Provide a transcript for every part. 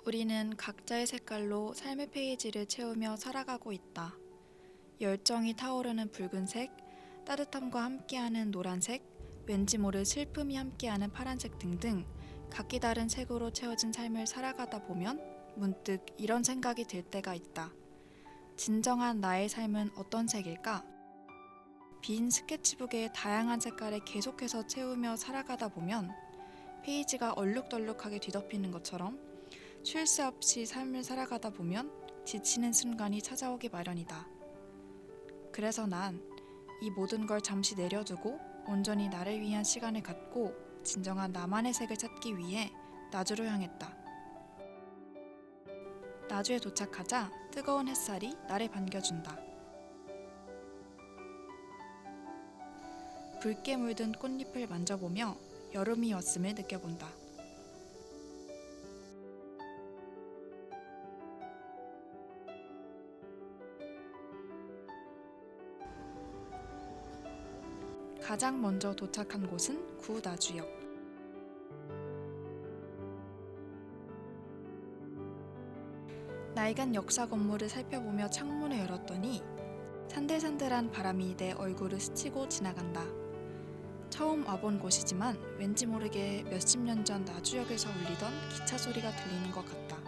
우리는 각자의 색깔로 삶의 페이지를 채우며 살아가고 있다. 열정이 타오르는 붉은색, 따뜻함과 함께하는 노란색, 왠지 모를 슬픔이 함께하는 파란색 등등 각기 다른 색으로 채워진 삶을 살아가다 보면 문득 이런 생각이 들 때가 있다. 진정한 나의 삶은 어떤 색일까? 빈 스케치북에 다양한 색깔을 계속해서 채우며 살아가다 보면 페이지가 얼룩덜룩하게 뒤덮이는 것처럼 쉴 새 없이 삶을 살아가다 보면 지치는 순간이 찾아오기 마련이다. 그래서 난 이 모든 걸 잠시 내려두고 온전히 나를 위한 시간을 갖고 진정한 나만의 색을 찾기 위해 나주로 향했다. 나주에 도착하자 뜨거운 햇살이 나를 반겨준다. 붉게 물든 꽃잎을 만져보며 여름이 왔음을 느껴본다. 가장 먼저 도착한 곳은 구나주역. 낡은 역사 건물을 살펴보며 창문을 열었더니 산들산들한 바람이 내 얼굴을 스치고 지나간다. 처음 와본 곳이지만 왠지 모르게 몇십 년 전 나주역에서 울리던 기차 소리가 들리는 것 같다.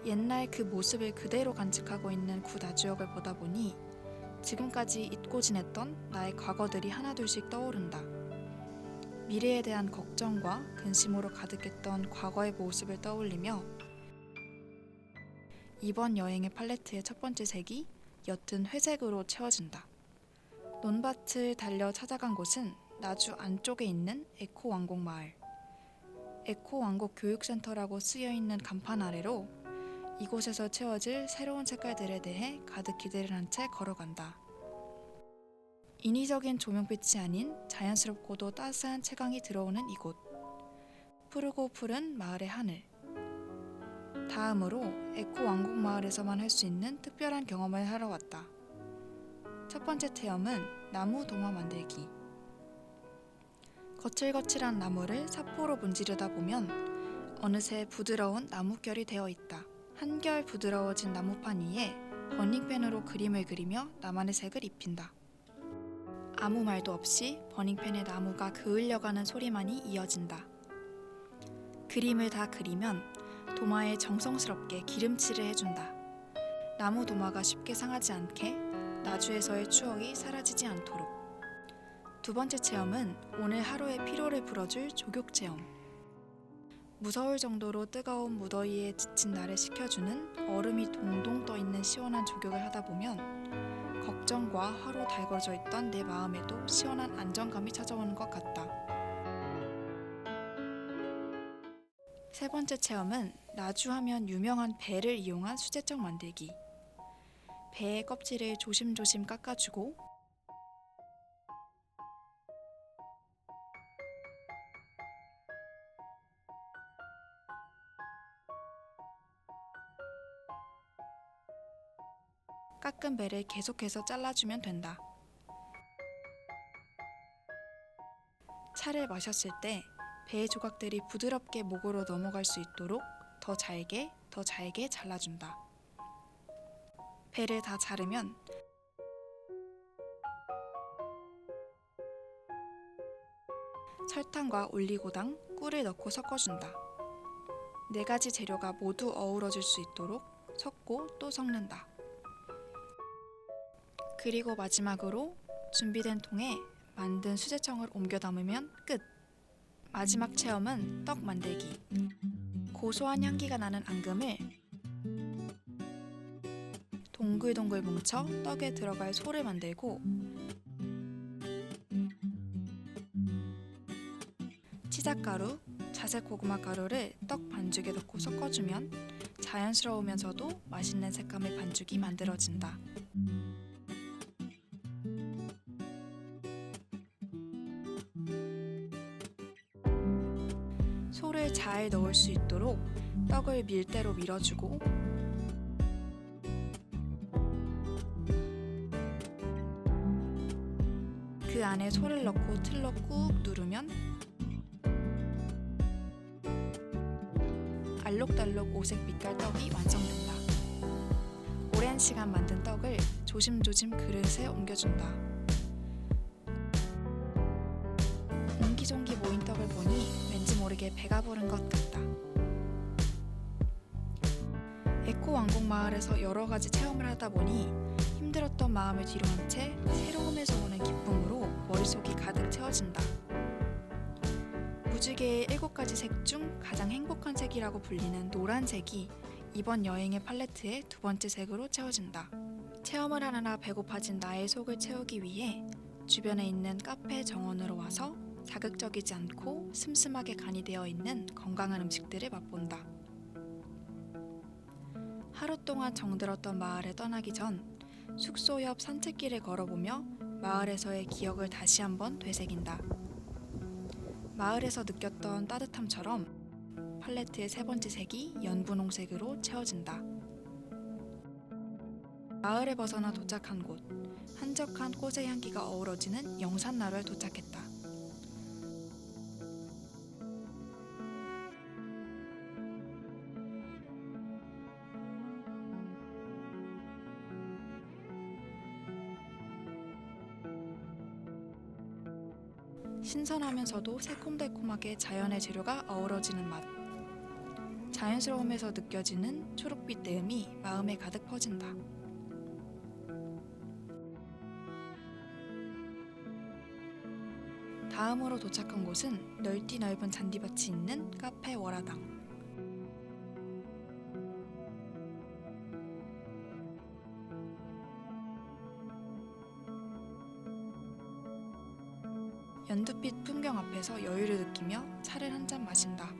옛날 그 모습을 그대로 간직하고 있는 구나주역을 보다 보니 지금까지 잊고 지냈던 나의 과거들이 하나둘씩 떠오른다. 미래에 대한 걱정과 근심으로 가득했던 과거의 모습을 떠올리며 이번 여행의 팔레트의 첫 번째 색이 옅은 회색으로 채워진다. 논밭을 달려 찾아간 곳은 나주 안쪽에 있는 에코왕곡마을. 에코왕곡 교육센터라고 쓰여있는 간판 아래로 이곳에서 채워질 새로운 색깔들에 대해 가득 기대를 한 채 걸어간다. 인위적인 조명빛이 아닌 자연스럽고도 따스한 채광이 들어오는 이곳. 푸르고 푸른 마을의 하늘. 다음으로 에코왕곡마을에서만 할 수 있는 특별한 경험을 하러 왔다. 첫 번째 체험은 나무 도마 만들기. 거칠거칠한 나무를 사포로 문지르다 보면 어느새 부드러운 나뭇결이 되어 있다. 한결 부드러워진 나무판 위에 버닝펜으로 그림을 그리며 나만의 색을 입힌다. 아무 말도 없이 버닝펜의 나무가 그을려가는 소리만이 이어진다. 그림을 다 그리면 도마에 정성스럽게 기름칠을 해준다. 나무 도마가 쉽게 상하지 않게 나주에서의 추억이 사라지지 않도록. 두 번째 체험은 오늘 하루의 피로를 풀어줄 조격 체험. 무서울 정도로 뜨거운 무더위에 지친 나를 식혀주는 얼음이 동동 떠있는 시원한 조격을 하다 보면 걱정과 화로 달궈져 있던 내 마음에도 시원한 안정감이 찾아오는 것 같다. 세 번째 체험은 나주하면 유명한 배를 이용한 수제청 만들기. 배의 껍질을 조심조심 깎아주고 깎은 배를 계속해서 잘라주면 된다. 차를 마셨을 때 배의 조각들이 부드럽게 목으로 넘어갈 수 있도록 더 잘게 잘라준다. 배를 다 자르면 설탕과 올리고당, 꿀을 넣고 섞어준다. 4가지 재료가 모두 어우러질 수 있도록 섞고 또 섞는다. 그리고 마지막으로 준비된 통에 만든 수제청을 옮겨 담으면 끝! 마지막 체험은 떡 만들기. 고소한 향기가 나는 앙금을 동글동글 뭉쳐 떡에 들어갈 소를 만들고 치작가루, 자색 고구마 가루를 떡 반죽에 넣고 섞어주면 자연스러우면서도 맛있는 색감의 반죽이 만들어진다. 소를 잘 넣을 수 있도록 떡을 밀대로 밀어주고 그 안에 소를 넣고 틀로 꾹 누르면 알록달록 오색 빛깔 떡이 완성된다. 오랜 시간 만든 떡을 조심조심 그릇에 옮겨준다. 옹기종기 모인 떡을 보니 왠지 모르게 배가 부른 것 같다. 에코 왕국 마을에서 여러 가지 체험을 하다 보니 힘들었던 마음을 뒤로 한 채 새로움에서 오는 기쁨으로 머릿속이 가득 채워진다. 무지개의 7가지 색 중 가장 행복한 색이라고 불리는 노란색이 이번 여행의 팔레트의 두 번째 색으로 채워진다. 체험을 하느라 배고파진 나의 속을 채우기 위해 주변에 있는 카페 정원으로 와서 자극적이지 않고 슴슴하게 간이 되어 있는 건강한 음식들을 맛본다. 하루 동안 정들었던 마을에 떠나기 전 숙소 옆 산책길을 걸어보며 마을에서의 기억을 다시 한번 되새긴다. 마을에서 느꼈던 따뜻함처럼 팔레트의 세 번째 색이 연분홍색으로 채워진다. 마을에 벗어나 도착한 곳, 한적한 꽃의 향기가 어우러지는 영산나루에 도착했다. 신선하면서도 새콤달콤하게 자연의 재료가 어우러지는 맛. 자연스러움에서 느껴지는 초록빛 내음이 마음에 가득 퍼진다. 다음으로 도착한 곳은 넓디 넓은 잔디밭이 있는 카페 월화당. 연두빛 풍경 앞에서 여유를 느끼며 차를 한 잔 마신다.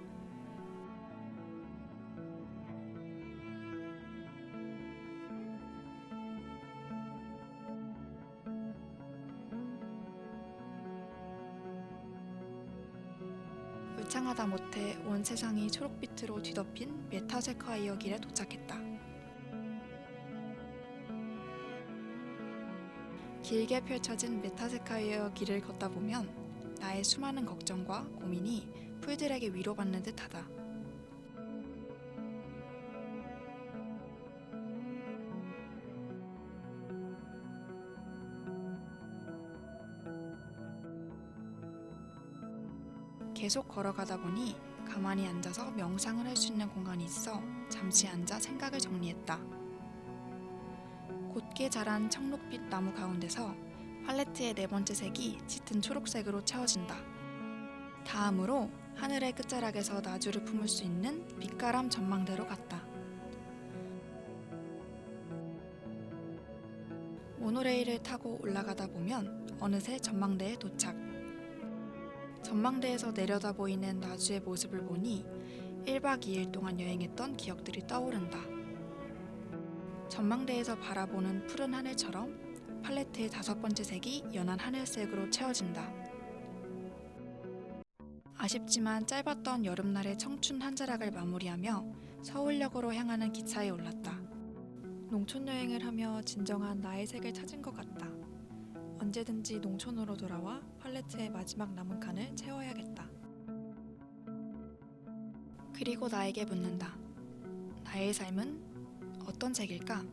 울창하다 못해 온 세상이 초록빛으로 뒤덮인 메타세콰이어 길에 도착했다. 길게 펼쳐진 메타세콰이어 길을 걷다 보면 나의 수많은 걱정과 고민이 풀들에게 위로받는 듯하다. 계속 걸어가다 보니 가만히 앉아서 명상을 할 수 있는 공간이 있어 잠시 앉아 생각을 정리했다. 곧게 자란 청록빛 나무 가운데서 팔레트의 네 번째 색이 짙은 초록색으로 채워진다. 다음으로 하늘의 끝자락에서 나주를 품을 수 있는 빛가람 전망대로 갔다. 모노레일을 타고 올라가다 보면 어느새 전망대에 도착. 전망대에서 내려다 보이는 나주의 모습을 보니 1박 2일 동안 여행했던 기억들이 떠오른다. 전망대에서 바라보는 푸른 하늘처럼 팔레트의 5번째 색이 연한 하늘색으로 채워진다. 아쉽지만 짧았던 여름날의 청춘 한 자락을 마무리하며 서울역으로 향하는 기차에 올랐다. 농촌 여행을 하며 진정한 나의 색을 찾은 것 같다. 언제든지 농촌으로 돌아와 팔레트의 마지막 남은 칸을 채워야겠다. 그리고 나에게 묻는다. 나의 삶은 어떤 색일까?